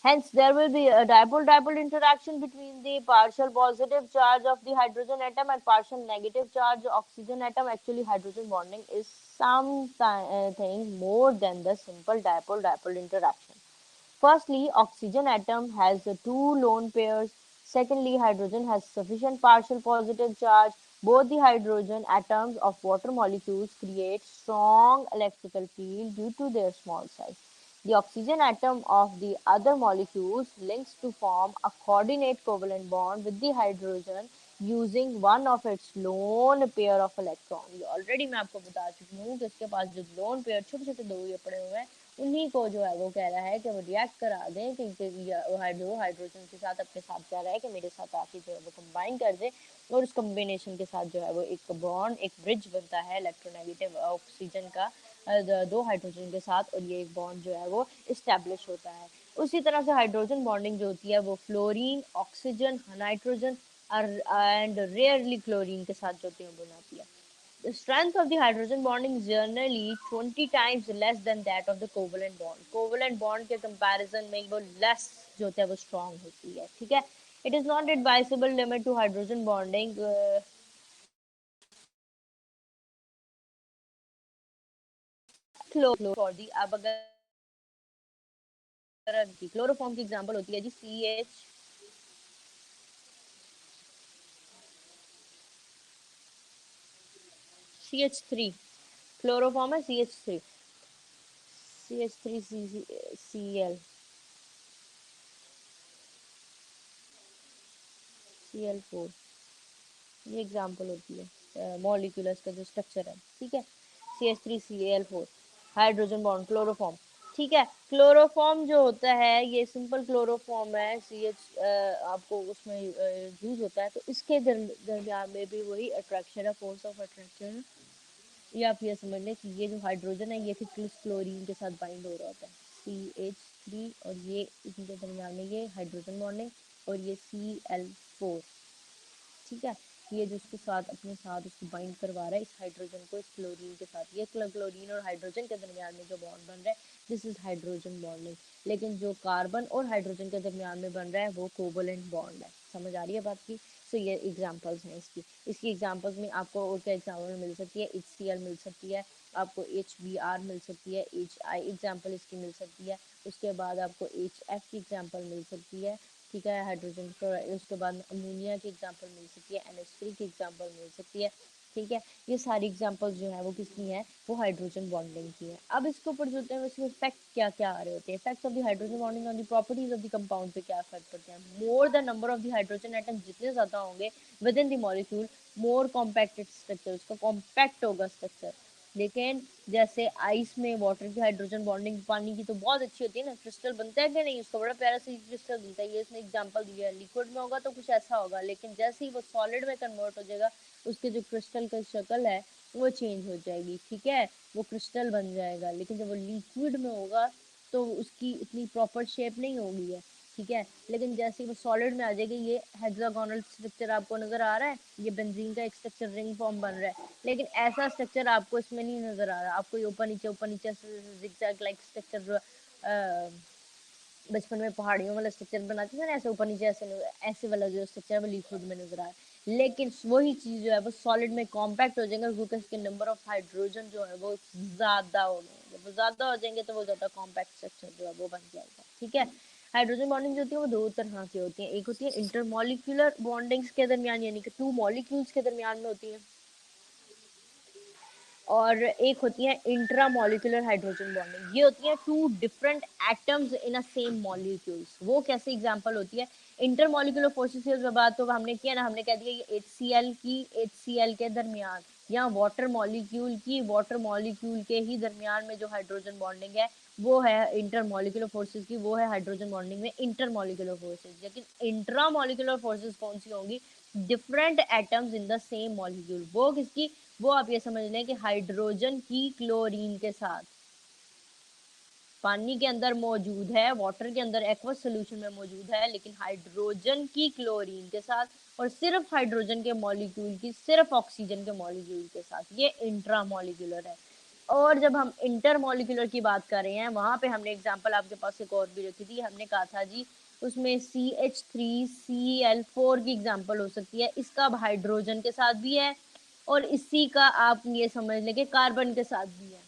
Hence, there will be a dipole-dipole interaction between the partial positive charge of the hydrogen atom and partial negative charge oxygen atom. Actually, hydrogen bonding is something more than the simple dipole-dipole interaction. Firstly, oxygen atom has two lone pairs. Secondly, hydrogen has sufficient partial positive charge. Both the hydrogen atoms of water molecules create strong electrical field due to their small size. The oxygen atom of the other molecules links to form a coordinate covalent bond with the hydrogen using one of its lone pair of electrons. Already मैं आपको बता चुकी हूँ कि इसके पास जो lone pair छोटे छोटे दो ये पड़े हुए हैं, उन्हीं को जो है वो कह रहा है कि वो रिएक्ट करा दें कि हाइड्रोजन के साथ अपने साथ कह रहा है कि मेरे साथ आके जो है वो कंबाइन कर दे, और उस कम्बिनेशन के साथ जो है वो एक बॉन्ड, एक ब्रिज बनता है इलेक्ट्रोनेगेटिव ऑक्सीजन का दो हाइड्रोजन के साथ, और ये एक बॉन्ड जो है वो इस्टेब्लिश होता है। उसी तरह से हाइड्रोजन बॉन्डिंग जो होती है वो fluorine, oxygen, nitrogen and rarely chlorine के साथ जो होती है बनाती है। The strength of the hydrogen bonding is generally 20 times less than that of the covalent bond. Covalent bond के comparison में वो less जो होता है वो strong होती है, ठीक है। It is not advisable limit to hydrogen bonding for the, अब अगर क्लोरोफॉर्म की एग्जांपल होती है जी CH3, क्लोरोफॉर्म है CH3 Cl, Cl4, ये एग्जांपल होती है मॉलिक्यूलस का जो स्ट्रक्चर है, ठीक है। CH3Cl4 हाइड्रोजन बॉन्ड क्लोरोफॉर्म, ठीक है। क्लोरोफॉर्म जो होता है ये सिंपल क्लोरोफॉर्म है, आपको उसमें यूज होता है, तो इसके दरमियान में भी वही अट्रैक्शन है, फोर्स ऑफ अट्रैक्शन, या आप ये समझ लें कि ये जो हाइड्रोजन है ये किस क्लोरीन के साथ बाइंड हो रहा होता है, CH3, और ये इनके दरमियान में ये हाइड्रोजन बॉन्डिंग, और ये Cl4, ठीक है। ये जो उसके साथ अपने साथ उसको बाइंड करवा रहा है इस हाइड्रोजन को इस क्लोरीन के साथ, ये क्लोरीन और हाइड्रोजन के दरमियान में जो बॉन्ड बन रहा है दिस इज हाइड्रोजन बॉन्डिंग। लेकिन जो कार्बन और हाइड्रोजन के दरमियान में बन रहा है वो कोवलेंट बॉन्ड है। समझ आ रही है बात की। सो ये एग्जांपल्स हैं इसकी एग्जांपल्स में आपको और क्या एग्जांपल मिल सकती है, HCl मिल सकती है, आपको HBr मिल सकती है, HI एग्जांपल इसकी मिल सकती है, उसके बाद आपको HF की एग्जांपल मिल सकती है, ठीक है, हाइड्रोजन क्लोराइड, उसके बाद अमोनिया की एग्जांपल मिल सकती है, NH3 की एग्जांपल मिल सकती है, ठीक है। ये सारी एग्जांपल्स जो है वो किसकी हैं, वो हाइड्रोजन बॉन्डिंग की है। अब इसके ऊपर जो होते हैं इसके इफेक्ट क्या क्या आ रहे होते हैं, effects of the hydrogen bonding on the properties of the compound पे क्या इफेक्ट पड़ते हैं। More the number of the hydrogen atom जितने ज्यादा होंगे with in the molecule, more compacted structure, उसका कॉम्पैक्ट होगा स्ट्रक्चर। लेकिन जैसे आइस में वाटर की हाइड्रोजन बॉन्डिंग पानी की तो बहुत अच्छी होती है ना, क्रिस्टल बनता है कि नहीं, उसका बड़ा प्यारा सा क्रिस्टल बनता है, ये इसने एग्जांपल दिया है। लिक्विड में होगा तो कुछ ऐसा होगा, लेकिन जैसे ही वो सॉलिड में कन्वर्ट हो जाएगा उसके जो क्रिस्टल की शक्ल है वो चेंज हो जाएगी, ठीक है, वो क्रिस्टल बन जाएगा। लेकिन जब वो लिक्विड में होगा तो उसकी इतनी प्रॉपर शेप नहीं होगी है, ठीक है। लेकिन जैसे ही वो सॉलिड में आ जाएगी, ये हेक्सागोनल स्ट्रक्चर आपको नजर आ रहा है, ये बेंजीन का एक स्ट्रक्चर रिंग फॉर्म बन रहा है, लेकिन ऐसा स्ट्रक्चर आपको इसमें नहीं नजर आ रहा। आपको ये ऊपर नीचे जिगजैग लाइक स्ट्रक्चर बचपन में पहाड़ियों वाला स्ट्रक्चर बनाते थे ना, ऐसे ऊपर नीचे ऐसे वाला जो स्ट्रक्चर है वो लिक्विड में नजर आ रहा है। लेकिन वही चीज जो है वो सॉलिड में कॉम्पैक्ट हो जाएगा, क्योंकि इसके नंबर ऑफ हाइड्रोजन जो है वो ज्यादा हो जाएंगे। जब वो ज्यादा हो जाएंगे तो वो ज्यादा कॉम्पैक्ट स्ट्रक्चर जो है वो बन जाएगा, ठीक है। हाइड्रोजन बॉन्डिंग जो होती है वो दो तरह की होती है, एक होती है इंटरमॉलिक्यूलर बॉन्डिंग्स के दरमियान, यानी कि टू मॉलिक्यूल्स के दरमियान में होती है, और एक होती है इंट्रामोलिकुलर हाइड्रोजन बॉन्डिंग, ये होती है two different atoms in a same molecules. वो कैसे एग्जांपल होती है, इंटरमोलिकुलर फोर्सेस की बात तो हमने किया ना, हमने कह दिया ये HCl के दरमियान, या वाटर मॉलिक्यूल की वाटर मॉलिक्यूल के ही दरमियान में जो हाइड्रोजन बॉन्डिंग है वो है इंटरमोलिकुलर फोर्सेस की, वो है हाइड्रोजन बॉन्डिंग में इंटरमोलिकुलर फोर्सेस। लेकिन इंट्रामोलिकुलर फोर्सेस कौन सी होंगी, different atoms in the same molecule. वो किसकी, वो आप ये समझ लें कि हाइड्रोजन की क्लोरीन के साथ, पानी के अंदर मौजूद है, वाटर के अंदर एक्वस सोल्यूशन में मौजूद है, लेकिन हाइड्रोजन की क्लोरीन के साथ, और सिर्फ हाइड्रोजन के मॉलिक्यूल की सिर्फ ऑक्सीजन के मॉलिक्यूल के साथ, ये इंट्रामोलिकुलर है। और जब हम इंटरमोलिकुलर की बात कर रहे हैं, वहां पे हमने एग्जांपल आपके पास एक और भी रखी थी, हमने कहा था जी उसमें CH3Cl4 की एग्जांपल हो सकती है, इसका हाइड्रोजन के साथ भी है और इसी का आप ये समझ लें कि कार्बन के साथ भी है।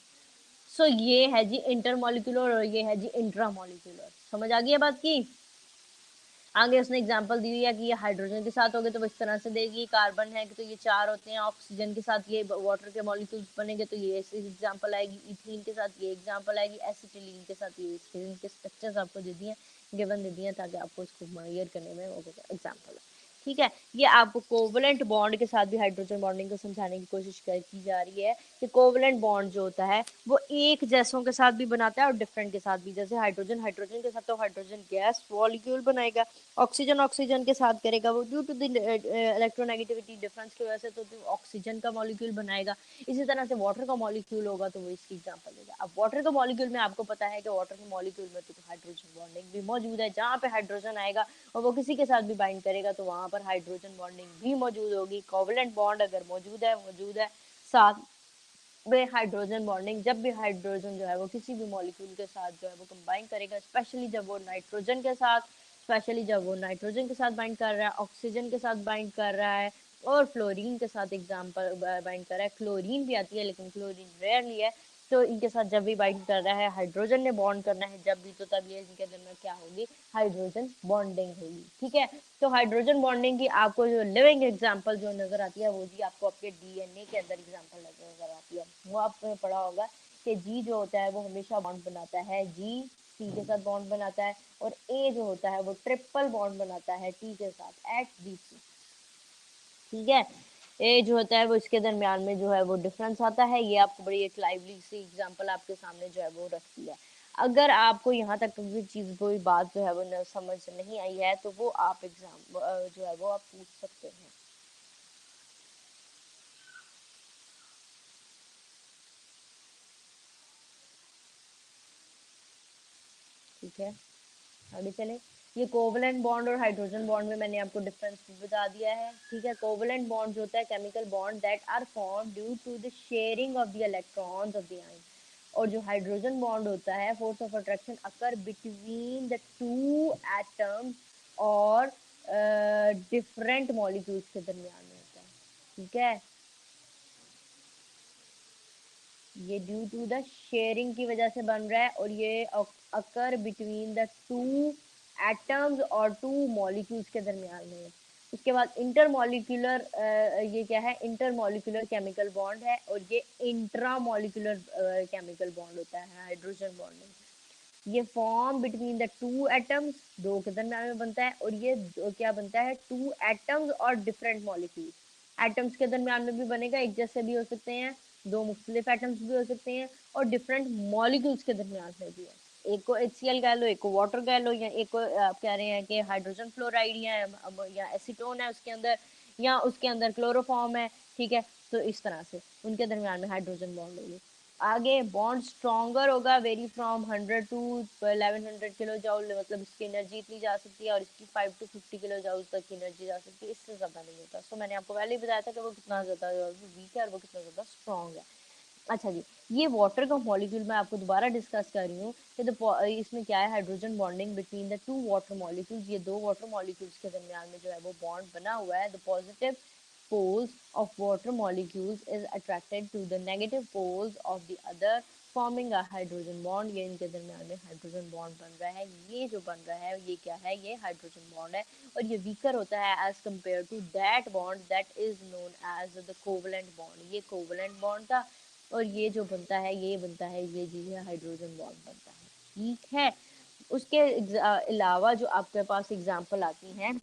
सो ये है जी इंटरमोलिकुलर और ये है जी इंट्रामोलिकुलर। समझ आ गई है बात की। आगे उसने एग्जांपल दी हुई है कि ये हाइड्रोजन के साथ होगे तो वो इस तरह से देगी, कार्बन है कि तो ये चार होते हैं, ऑक्सीजन के साथ ये वाटर के मॉलिक्यूल्स बनेंगे तो ये ऐसी एग्जांपल आएगी, इथीन के साथ ये एग्जांपल आएगी, एसिटिलीन के साथ ये, इनके स्ट्रक्चर्स आपको दे दिए, गिवन दे दिए ताकि आपको इसको क्लियर करने में वो एग्जांपल है, ठीक है। ये आपको कोवलेंट बॉन्ड के साथ भी हाइड्रोजन बॉन्डिंग को समझाने की कोशिश की जा रही है कि कोवलेंट बॉन्ड जो होता है वो एक जैसों के साथ भी बनाता है और डिफरेंट के साथ भी। जैसे हाइड्रोजन हाइड्रोजन के साथ तो हाइड्रोजन गैस मॉलिक्यूल बनाएगा, ऑक्सीजन ऑक्सीजन के साथ करेगा वो due to the electronegativity difference की वजह से तो ऑक्सीजन का मॉलिक्यूल बनाएगा। इसी तरह से वाटर का मॉलिक्यूल होगा तो वो इसकी एग्जांपल देगा। अब वाटर का मॉलिक्यूल में आपको पता है कि वाटर के मॉलिक्यूल में तो हाइड्रोजन बॉन्डिंग भी मौजूद है, जहाँ पे हाइड्रोजन आएगा और वो किसी के साथ भी बाइंड करेगा तो वहां पर हाइड्रोजन बॉन्डिंग भी मौजूद होगी। कोवलेंट बॉन्ड अगर मौजूद है साथ में हाइड्रोजन बॉन्डिंग, जब भी हाइड्रोजन जो है वो किसी भी मॉलिक्यूल के साथ जो है वो कंबाइन करेगा, स्पेशली जब वो नाइट्रोजन के साथ बाइंड कर रहा है, ऑक्सीजन के साथ बाइंड कर रहा है और फ्लोरीन के साथ एग्जाम्पल बाइंड कर रहा है। क्लोरीन भी आती है लेकिन क्लोरीन रेयरली है। तो इनके साथ जब भी बाइंड कर रहा है, हाइड्रोजन ने बॉन्ड करना है जब भी, तो तब ये इनके अंदर क्या होगी, हाइड्रोजन बॉन्डिंग होगी, ठीक है। तो हाइड्रोजन बॉन्डिंग की आपको जो लिविंग एग्जांपल जो नजर आती है वो जी आपको आपके DNA के अंदर एग्जांपल नजर आती है। वो आपने पढ़ा होगा कि जी जो होता है वो हमेशा बॉन्ड बनाता है, जी सी के साथ बॉन्ड बनाता है, और ए जो होता है वो ट्रिपल बॉन्ड बनाता है टी के साथ एट BC, ठीक है। ए जो होता है वो इसके दरमियान में जो है वो डिफरेंस आता है। ये आपको बड़ी एक लाइवली सी एग्जांपल आपके सामने जो है वो रखती है। अगर आपको यहाँ तक कोई चीज कोई बात जो है वो समझ नहीं आई है तो वो आप एग्जाम जो है वो आप पूछ सकते हैं, ठीक है। आगे चले। ये कोवलेंट बॉन्ड और हाइड्रोजन बॉन्ड में मैंने आपको डिफरेंस भी बता दिया है, ठीक है। कोवलेंट बॉन्ड जो होता है chemical bond that are form due to the sharing of the electrons of the ion, और जो हाइड्रोजन बॉन्ड होता है force of attraction occur between the two atoms और डिफरेंट मॉलिक्यूल्स के दरमियान में होता है, ठीक है। ये ड्यू टू द शेयरिंग की वजह से बन रहा है, और ये अकर बिटवीन द टू एटम्स और टू मॉलिक्यूल्स के दरमियान में है। उसके बाद इंटरमॉलिक्यूलर, ये क्या है, इंटरमॉलिक्यूलर केमिकल बॉन्ड है, और ये इंट्रामॉलिक्यूलर केमिकल बॉन्ड होता है, हाइड्रोजन बॉन्डिंग। ये form between the two atoms, दो के दरमियान में बनता है, और ये क्या बनता है, टू एटम्स और डिफरेंट मॉलिक्यूल। एटम्स के दरमियान में भी बनेगा, एक जैसे भी हो सकते हैं, दो मुख्तलिफ एटम्स भी हो सकते हैं, और डिफरेंट मॉलिक्यूल्स के दरमियान में भी है। एक को HCl कह लो, एक को वाटर कह लो, या एक को आप कह रहे हैं कि हाइड्रोजन फ्लोराइड या एसीटोन है उसके अंदर, या उसके अंदर क्लोरोफॉर्म है, ठीक है। तो इस तरह से उनके दरमियान में हाइड्रोजन बॉन्ड होगी। आगे बॉन्ड स्ट्रॉन्गर होगा, vary from 100 to 1100 kilo joule, मतलब इसकी एनर्जी इतनी जा सकती है, और इसकी 5 टू 50 किलो जाउल तक की एनर्जी जा सकती है, इससे ज़्यादा नहीं होता। सो मैंने आपको पहले ही बताया था कि वो कितना ज़्यादा वीक है और वो कितना ज़्यादा स्ट्रॉन्ग है। अच्छा जी, ये वाटर का मॉलिक्यूल मैं आपको दोबारा डिस्कस कर रही हूँ कि इसमें क्या है, hydrogen bonding between the to water molecules. ये दो वाटर मॉलिक्यूल्स के दरमियान में जो है वो बॉन्ड बना हुआ है। The positive poles of water molecules is attracted to the negative poles of the other, forming a hydrogen bond। ये इनके दरमियान में हाइड्रोजन बॉन्ड बन रहा है। ये जो बन रहा है ये क्या है, ये हाइड्रोजन बॉन्ड है, और ये वीकर होता है as compare to that bond that is known as the covalent bond. ये कोवलेंट बॉन्ड था, और ये जो बनता है ये बनता है, ये जी है हाइड्रोजन बॉन्ड बनता है, ठीक है। उसके अलावा जो आपके पास एग्जाम्पल आती हैं,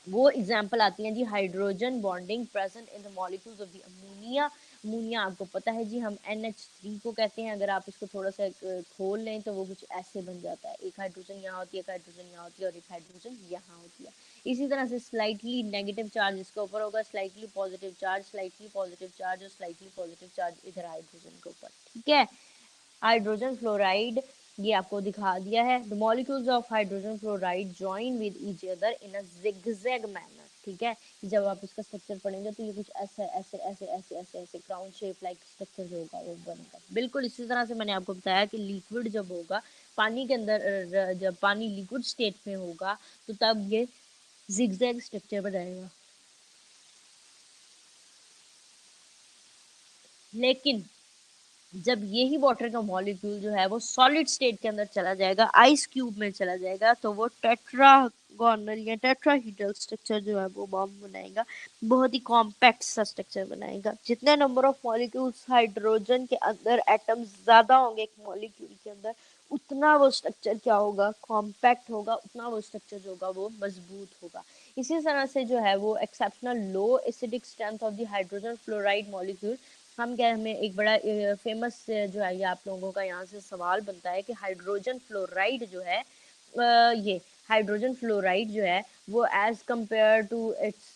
वो एग्जाम्पल आती हैं जी, hydrogen bonding present in the molecules of the ammonia. Ammonia आपको पता है जी, हम NH3 को कहते हैं। अगर आप इसको थोड़ा सा खोल लें तो वो कुछ ऐसे बन जाता है, एक हाइड्रोजन यहाँ होती है, एक हाइड्रोजन यहाँ होती है, और एक हाइड्रोजन यहाँ होती है। इसी तरह से स्लाइटली नेगेटिव चार्ज इसके ऊपर होगा, slightly positive charge, slightly positive charge, और स्लाइटली पॉजिटिव चार्ज इधर हाइड्रोजन के ऊपर, ठीक है। हाइड्रोजन फ्लोराइड ये आपको दिखा दिया है। The molecules of hydrogen fluoride join with each other in a zigzag manner, ठीक है। जब आप इसका स्ट्रक्चर पढ़ेंगे तो ये कुछ ऐसे ऐसे ऐसे ऐसे ऐसे ऐसे क्राउन शेप लाइक स्ट्रक्चर जो होगा वो बनेगा। बिल्कुल इसी तरह से मैंने आपको बताया कि लिक्विड जब होगा पानी के अंदर, जब पानी लिक्विड स्टेट में होगा तो तब ये जिगजैग स्ट्रक्चर बनाएगा। लेकिन जब यही वाटर का मॉलिक्यूल जो है वो सॉलिड स्टेट के अंदर चला जाएगा, आइस क्यूब में चला जाएगा, तो वो टेट्रागोनल या टेट्राहीड्रल स्ट्रक्चर जो है वो बॉम्ब बनाएगा। बहुत ही कॉम्पैक्ट सा स्ट्रक्चर बनाएगा। जितने नंबर ऑफ मॉलिक्यूल्स हाइड्रोजन के अंदर एटम्स ज्यादा होंगे एक मॉलिक्यूल के अंदर, उतना वो स्ट्रक्चर क्या होगा, कॉम्पैक्ट होगा, उतना वो स्ट्रक्चर जो होगा वो मजबूत होगा। इसी तरह से जो है वो exceptional low acidic strength of the hydrogen fluoride molecule, हम क्या, हमें एक बड़ा फेमस जो है ये आप लोगों का यहाँ से सवाल बनता है कि हाइड्रोजन फ्लोराइड जो है, ये हाइड्रोजन फ्लोराइड जो है वो एज कंपेयर टू इट्स,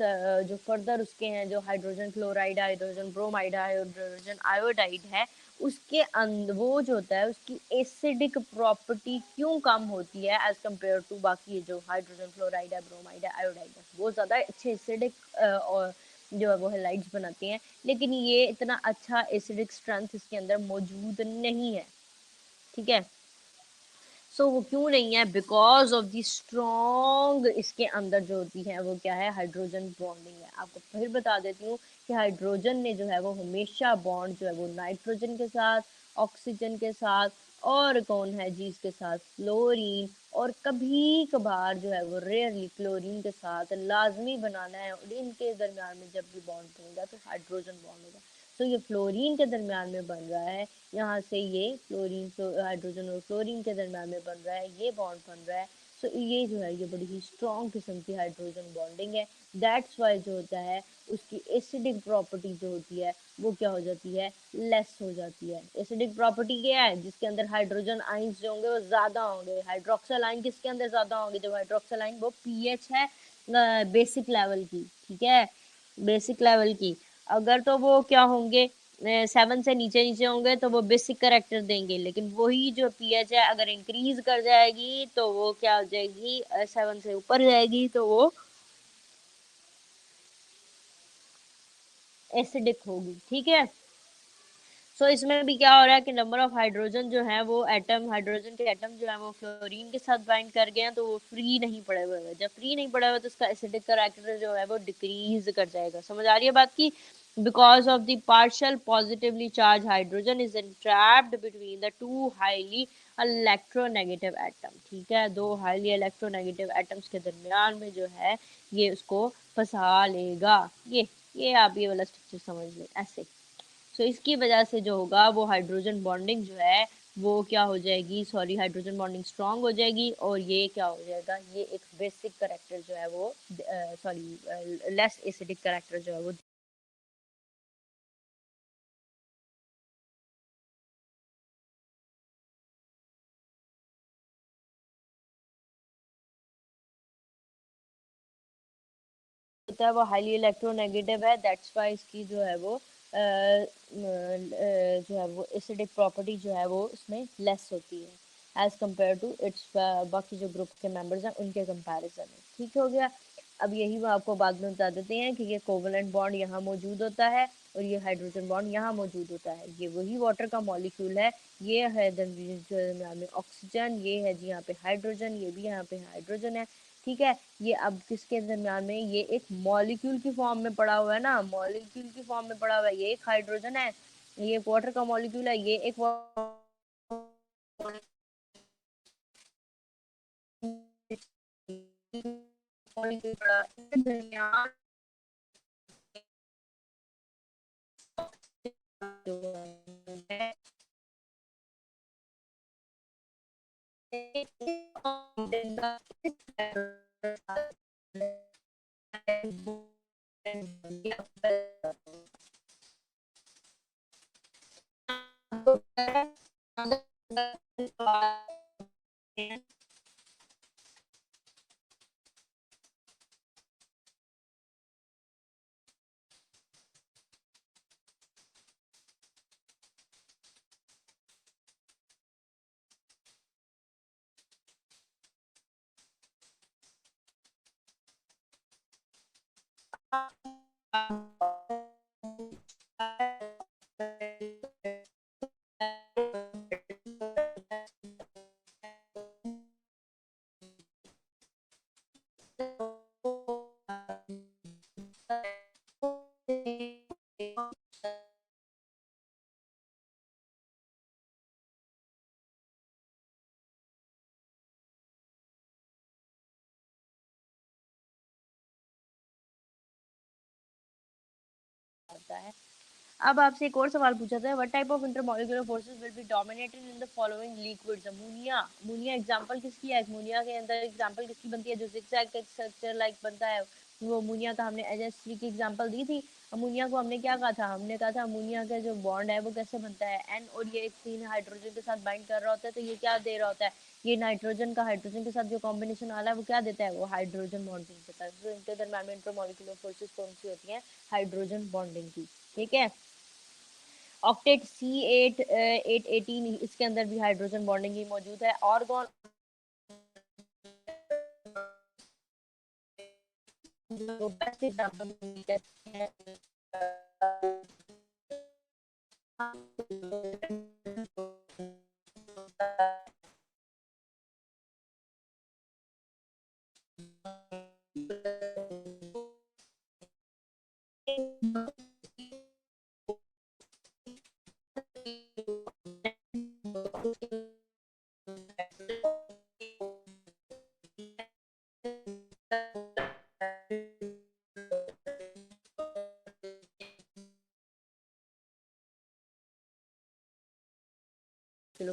जो फर्दर उसके हैं जो hydrogen fluoride, hydrogen bromide, hydrogen iodide है, उसके अंदर वो जो होता है उसकी एसिडिक प्रॉपर्टी क्यों कम होती है एज कंपेयर टू बाकी जो हाइड्रोजन फ्लोराइड है, ब्रोमाइड है, आयोडाइड है, वो ज़्यादा अच्छे एसिडिक और जो है वो हेलाइड्स बनाती हैं, लेकिन ये इतना अच्छा एसिडिक स्ट्रेंथ इसके अंदर मौजूद नहीं है, ठीक है। वो क्यों नहीं है, बिकॉज ऑफ द स्ट्रॉन्ग इसके अंदर जो होती है वो क्या है, हाइड्रोजन बॉन्डिंग है। आपको फिर बता देती हूँ कि हाइड्रोजन ने जो है वो हमेशा बॉन्ड जो है वो नाइट्रोजन के साथ, ऑक्सीजन के साथ, और कौन है जी इसके साथ, फ्लोरीन, और कभी कभार जो है वो रेयरली क्लोरीन के साथ लाजमी बनाना है, और इनके दरमियान में जब भी बॉन्ड बनेगा तो हाइड्रोजन बॉन्ड होगा। ये फ्लोरीन के दरमियान में बन रहा है, यहाँ से ये फ्लोरीन हाइड्रोजन और फ्लोरीन के दरमियान में बन रहा है, ये बॉन्ड बन रहा है। ये जो है ये बड़ी ही स्ट्रॉन्ग किस्म की हाइड्रोजन बॉन्डिंग है। दैट्स वाई जो होता है उसकी एसिडिक प्रॉपर्टी जो होती है वो क्या हो जाती है, लेस हो जाती है। एसिडिक प्रॉपर्टी क्या है, जिसके अंदर हाइड्रोजन आइंस जो होंगे वो ज़्यादा होंगे। हाइड्रोक्सल आइन किसके अंदर ज़्यादा होंगे, जब हाइड्रोक्सल आइन वो पीएच है बेसिक लेवल की, ठीक है, बेसिक लेवल की। अगर तो वो क्या होंगे, 7 से नीचे नीचे होंगे तो वो बेसिक करेक्टर देंगे, लेकिन वही जो पीएच है अगर इंक्रीज कर जाएगी तो वो क्या हो जाएगी, 7 से ऊपर जाएगी तो वो एसिडिक होगी, ठीक है। सो इसमें भी क्या हो रहा है कि नंबर ऑफ हाइड्रोजन जो है वो एटम, हाइड्रोजन के एटम जो है वो फ्लोरीन के साथ बाइंड कर गए हैं, तो वो फ्री नहीं पड़े हुए हैं। जब फ्री नहीं पड़े हुए तो उसका एसिडिक करैक्टर जो है वो डिक्रीज कर जाएगा। समझ आ रही है बात की? Because of the partial positively charge hydrogen is entrapped between the two highly electronegative atom. ठीक है, दो हाईली इलेक्ट्रोनेगेटिव एटम्स के दरमियान में जो है ये उसको फंसा लेगा। ये आप ये वाला स्ट्रक्चर समझ लें ऐसे। सो इसकी वजह से जो होगा वो हाइड्रोजन बॉन्डिंग जो है वो क्या हो जाएगी, सॉरी हाइड्रोजन बॉन्डिंग स्ट्रांग हो जाएगी, और ये क्या हो जाएगा, ये एक बेसिक करेक्टर जो है वो सॉरी लेस एसिडिक करेक्टर जो है वो होता है, वो हाईली इलेक्ट्रोनेगेटिव है। दैट्स वाई इसकी जो है वो जो है वो एसिडिक प्रॉपर्टी जो है वो उसमें लेस होती है एज कम्पेयर टू इट्स बाकी जो ग्रुप के मेंबर्स हैं उनके कंपैरिजन में। ठीक हो गया। अब यही वो आपको बाद में बता देते हैं कि ये कोवलेंट बॉन्ड यहाँ मौजूद होता है और ये हाइड्रोजन बॉन्ड यहाँ मौजूद होता है। ये वही वाटर का मॉलिक्यूल है। ये है दरमियान में ऑक्सीजन, ये है जी यहाँ पे हाइड्रोजन, ये भी यहाँ पे हाइड्रोजन है। ठीक है, ये अब किसके दरमियान में, ये एक मॉलिक्यूल की फॉर्म में पड़ा हुआ है ना, मॉलिक्यूल की फॉर्म में पड़ा हुआ है। ये एक हाइड्रोजन है, ये एक वाटर का मॉलिक्यूल है, ये एक मॉलिक्यूल पड़ा है। इसके दरमियान जो है आता है। अब आपसे एक और सवाल पूछा था, what type of intermolecular forces will be dominated in the following liquids. Ammonia, ammonia example किसकी है, अमोनिया के अंदर एग्जांपल किसकी बनती है, जो जिगजैग स्ट्रक्चर लाइक बनता है, वो अमोनिया का हमने NH3 की एग्जांपल दी थी। अमोनिया को हमने क्या कहा था, हमने कहा था अमोनिया का जो बॉन्ड है वो कैसे बनता है, एन और ये एक तीन हाइड्रोजन के साथ बाइंड कर रहा होता है, तो ये क्या दे रहा होता है, ये नाइट्रोजन का हाइड्रोजन के साथ जो कॉम्बिनेशन आ रहा है वो क्या देता है, वो हाइड्रोजन बॉन्डिंग देता है। तो इनके दरम्यान में इंटरमॉलिक्यूलर फोर्सेस कौन सी होती है, हाइड्रोजन बॉन्डिंग की। ठीक है, ऑक्टेट C8 818 इसके अंदर भी हाइड्रोजन बॉन्डिंग ही मौजूद है। ऑर्गन जो बेस्ट एग्जांपल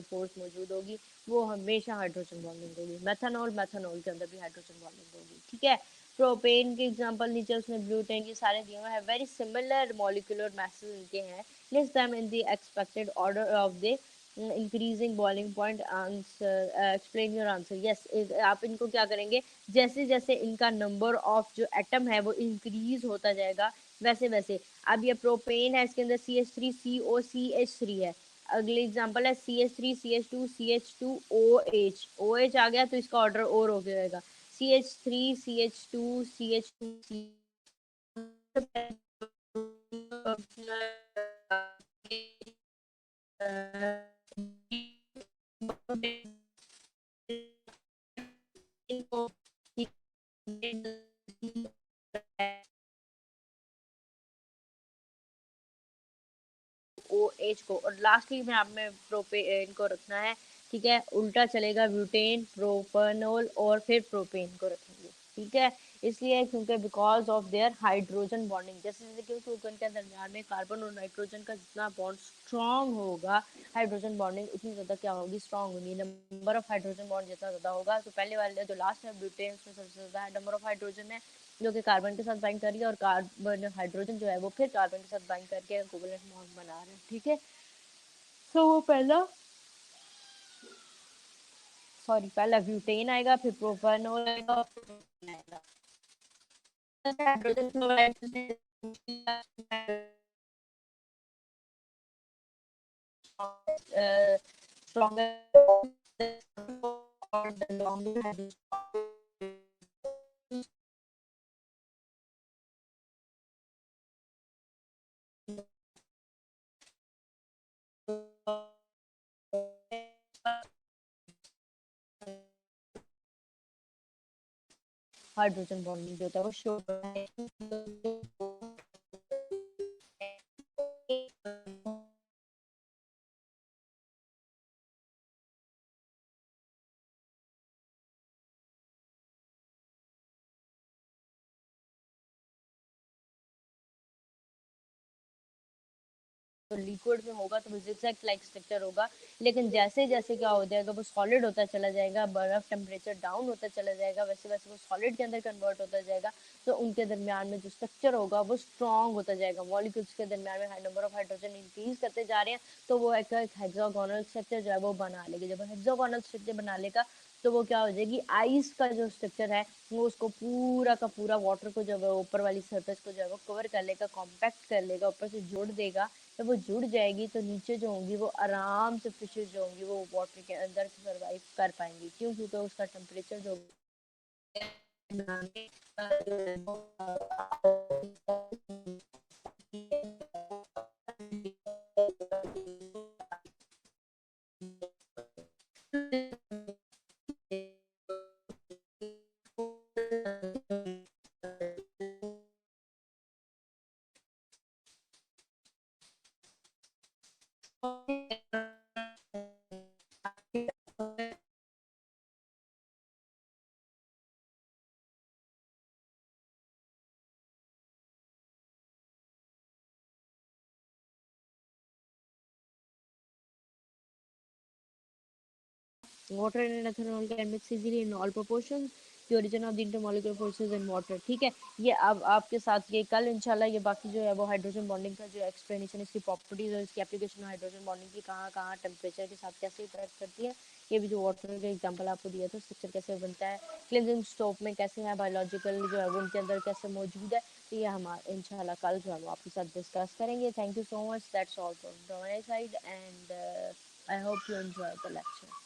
फोर्स मौजूद होगी, वो हमेशा हाइड्रोजन बॉन्डिंग होगी। मेथनॉल, मेथनॉल के अंदर भी हाइड्रोजन बॉन्डिंग होगी। ठीक है, प्रोपेन के एग्जांपल नीचे उसने ब्यूटेन, ये सारे दिए हुए हैं। वेरी सिमिलर मॉलिक्यूलर मासेस इनके हैं। List them in the expected order of the increasing boiling point. Answer, explain your answer. Yes, आप इनको क्या करेंगे, जैसे जैसे इनका नंबर ऑफ जो एटम है वो इंक्रीज होता जाएगा वैसे वैसे। अब ये प्रोपेन है, इसके अंदर CH3COCH3 है। अगली एग्जांपल है CH3CH2CH2OH, OH आ गया तो इसका ऑर्डर और हो जाएगा, CH3CH2CH2C। ओ एच को, और लास्टली में आप में प्रोपेन को रखना है। ठीक है, उल्टा चलेगा ब्यूटेन, प्रोपेनॉल और फिर प्रोपेन को रखेंगे। ठीक है, इसलिए क्योंकि because of their hydrogen bonding, जैसे जैसे क्योंकि उनके दरमियान में कार्बन और नाइट्रोजन का जितना बॉन्ड स्ट्रांग होगा, हाइड्रोजन बॉन्डिंग उतनी ज़्यादा क्या होगी, स्ट्रांग होगी। नंबर ऑफ हाइड्रोजन बॉन्ड जितना ज़्यादा होगा, तो पहले वाले जो लास्ट है ब्यूटेन, उसमें सबसे ज़्यादा नंबर ऑफ हाइड्रोजन है जो कि कार्बन के साथ बाइंड कर रही है, और कार्बन हाइड्रोजन जो है वो फिर कार्बन के साथ बाइंड करके कोवलेंट बॉन्ड बना रहे हैं। ठीक है, तो वो पहला, सॉरी, पहला ब्यूटेन आएगा, फिर प्रोपेनॉल आएगा, और फिर प्रोपेन आएगा। Hydrogen chloride stronger or the longer hydrogen hydrogen bonding जो होता है वो शो तो लिक्विड में होगा तो वो zigzag लाइक स्ट्रक्चर होगा, लेकिन जैसे जैसे क्या हो जाएगा वो सॉलिड होता चला जाएगा, बर्फ टेम्परेचर डाउन होता चला जाएगा, वैसे वैसे वो सॉलिड के अंदर कन्वर्ट होता जाएगा, तो उनके दरमियान में जो स्ट्रक्चर होगा वो स्ट्रॉन्ग होता जाएगा। मॉलिक्यूल्स के दरमियान में नंबर ऑफ हाइड्रोजन इंक्रीज करते जा रहे हैं, तो वो एक हेक्सागोनल स्ट्रक्चर जो है वो बना लेगी। जब हेक्सागोनल स्ट्रक्चर बना लेगा तो वो क्या हो जाएगी, आइस का जो स्ट्रक्चर है वो उसको पूरा का पूरा वाटर को जो है ऊपर वाली सरफेस को जो है वो कवर कर लेगा, कॉम्पैक्ट कर लेगा, ऊपर से जोड़ देगा। जब वो जुड़ जाएगी तो नीचे जो होंगी वो आराम से फिशेज जो होंगी वो वाटर के अंदर सर्वाइव कर पाएंगी। क्यों? क्योंकि उसका टेम्परेचर जो water and ethanol can mix easily in all proportions. The origin of the intermolecular forces in water. ठीक है, ये अब आपके साथ ये कल इंशाल्लाह ये बाकी जो है वो हाइड्रोजन बॉन्डिंग का जो एक्सप्लेनेशन, इसकी प्रॉपर्टीज और इसकी एप्लीकेशन हाइड्रोजन बॉन्डिंग की कहाँ कहाँ टेम्परेचर के साथ कैसे इंटरेक्ट करती है, ये भी जो वाटर का एग्जांपल आपको दिया था, स्ट्रक्चर कैसे बनता है, क्लिनजिंग स्टोव में कैसे है, बायोलॉजिकल जो है वो उनके अंदर कैसे मौजूद है, तो ये हम इंशाल्लाह कल जो है वो आपके साथ डिस्कस करेंगे। Thank you so much, that's all from my side, and I hope you enjoy the lecture.